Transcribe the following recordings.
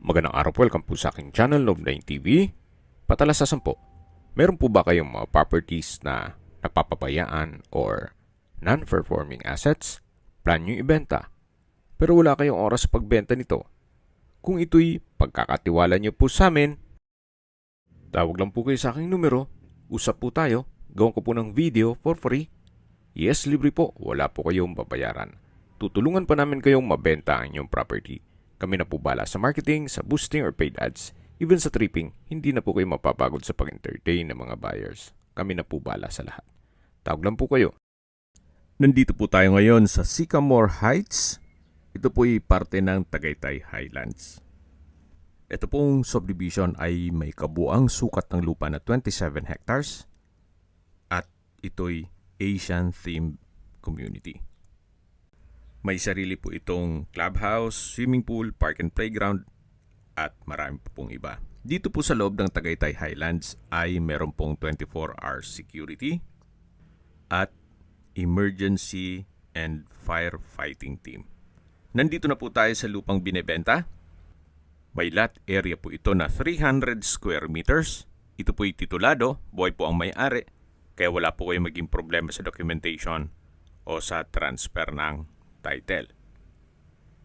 Magandang araw po, welcome po sa aking channel, Nov9 TV. Patalasasan po, meron po ba kayong mga properties na napapabayaan or non-performing assets? Plan nyo ibenta, pero wala kayong oras sa pagbenta nito. Kung ito'y pagkakatiwala nyo po sa amin, tawag lang po kayo sa aking numero, usap po tayo, gawin ko po ng video for free. Yes, libre po, wala po kayong babayaran. Tutulungan pa namin kayong mabenta ang inyong property. Kami na po bala sa marketing, sa boosting or paid ads. Even sa tripping, hindi na po kayo mapapagod sa pag-entertain ng mga buyers. Kami na po bala sa lahat. Tawag lang po kayo. Nandito po tayo ngayon sa Sycamore Heights. Ito po ay parte ng Tagaytay Highlands. Ito pong subdivision ay may kabuang sukat ng lupa na 27 hectares at ito'y Asian-themed community. May sarili po itong clubhouse, swimming pool, park and playground, at marami pa pong iba. Dito po sa loob ng Tagaytay Highlands ay meron pong 24-hour security at emergency and firefighting team. Nandito na po tayo sa lupang binebenta. May lot area po ito na 300 square meters. Ito po'y titulado, buhay po ang may-ari, kaya wala po kayong maging problema sa documentation o sa transfer ng title.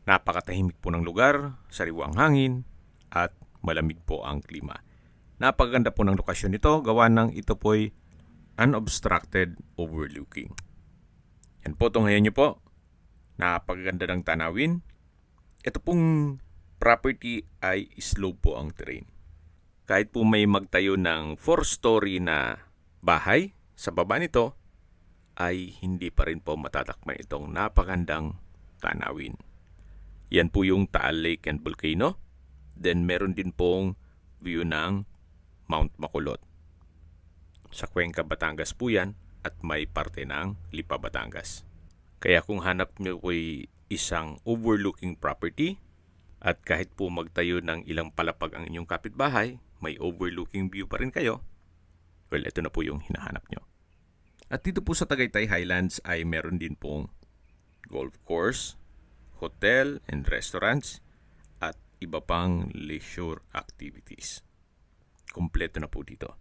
Napakatahimik po ng lugar, sariwang hangin, at malamig po ang klima. Napakaganda po ng lokasyon nito, gawa ng ito po'y unobstructed overlooking. Yan po, tunghayan nyo po. Napakaganda ng tanawin. Ito pong property ay slope po ang terrain. Kahit po may magtayo ng 4-story na bahay, sa baba nito, ay hindi pa rin po matatakman itong napakandang tanawin. Yan po yung Taal Lake and Volcano. Then meron din pong view ng Mount Makulot. Sa Cuenca, Batangas po yan at may parte ng Lipa, Batangas. Kaya kung hanap nyo po isang overlooking property at kahit po magtayo ng ilang palapag ang inyong kapitbahay, may overlooking view pa rin kayo, well, ito na po yung hinahanap nyo. At dito po sa Tagaytay Highlands ay meron din pong golf course, hotel and restaurants, at iba pang leisure activities. Kompleto na po dito.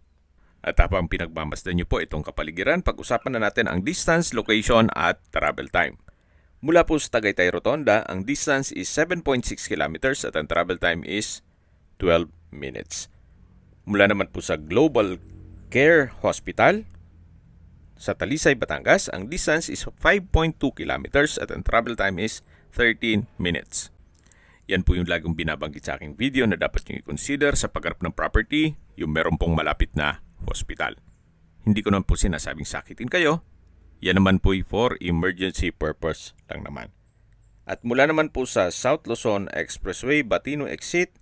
At habang pinagmamasdan nyo po itong kapaligiran, pag-usapan na natin ang distance, location at travel time. Mula po sa Tagaytay Rotonda, ang distance is 7.6 kilometers at ang travel time is 12 minutes. Mula naman po sa Global Care Hospital, sa Talisay, Batangas, ang distance is 5.2 kilometers at ang travel time is 13 minutes. Yan po yung lagong binabanggit sa aking video na dapat nyo i-consider sa pagharap ng property, yung meron pong malapit na hospital. Hindi ko naman po sinasabing sakitin kayo. Yan naman po for emergency purpose lang naman. At mula naman po sa South Luzon Expressway, Batino Exit,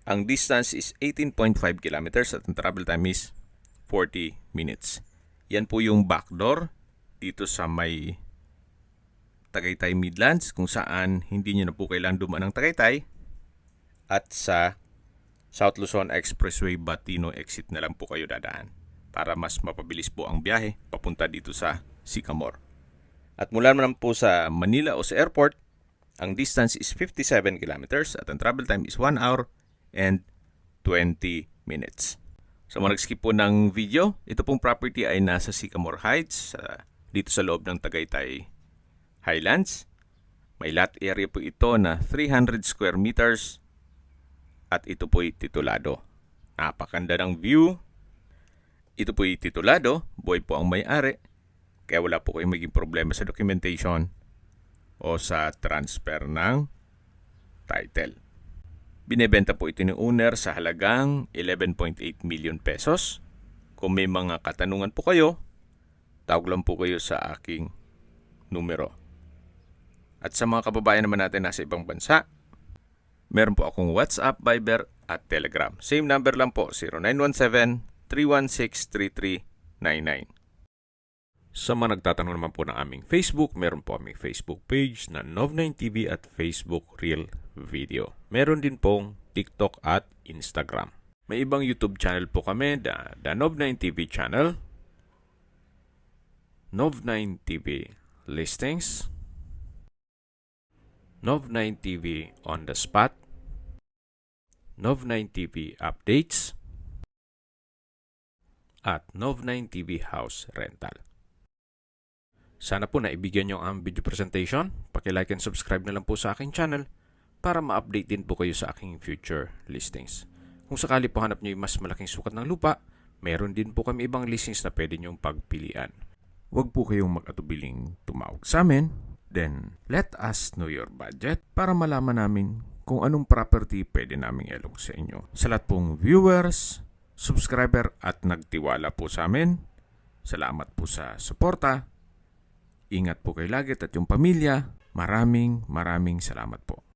ang distance is 18.5 kilometers at ang travel time is 40 minutes. Yan po yung backdoor dito sa may Tagaytay Midlands kung saan hindi nyo na po kailangan dumaan ng Tagaytay. At sa South Luzon Expressway Batino Exit na lang po kayo dadaan para mas mapabilis po ang biyahe papunta dito sa Sycamore. At mula naman po sa Manila o sa airport, ang distance is 57 kilometers at ang travel time is 1 hour and 20 minutes. Sa mga nag-skip po ng video, ito pong property ay nasa Sycamore Heights, dito sa loob ng Tagaytay Highlands. May lot area po ito na 300 square meters at ito po ay titulado. Napakanda ng view. Ito po ay titulado, buhay po ang may-ari, kaya wala po kayong maging problema sa documentation o sa transfer ng title. Binebenta po ito ng owner sa halagang 11.8 million pesos. Kung may mga katanungan po kayo, tawag lang po kayo sa aking numero. At sa mga kababayan naman natin nasa ibang bansa, meron po akong WhatsApp, Viber at Telegram. Same number lang po, 0917-316-3399. Sa mga nagtatanong naman po ng aming Facebook, meron po aming Facebook page na Nov9TV at Facebook Real Video. Meron din pong TikTok at Instagram. May ibang YouTube channel po kami, the Nov9TV channel, Nov9TV Listings, Nov9TV On The Spot, Nov9 TV Updates, at Nov9 TV House Rental. Sana po naibigyan nyo ang video presentation. Paki-like and subscribe na lang po sa aking channel para ma-update din po kayo sa aking future listings. Kung sakali po hanap nyo yung mas malaking sukat ng lupa, meron din po kami ibang listings na pwede nyong pagpilian. Huwag po kayong mag-atubiling tumawag sa amin. Then, let us know your budget para malaman namin kung anong property pwede naming ilog sa inyo. Sa lahat pong viewers, subscriber at nagtiwala po sa amin, salamat po sa suporta. Ingat po kayo lagi at yung pamilya. Maraming salamat po.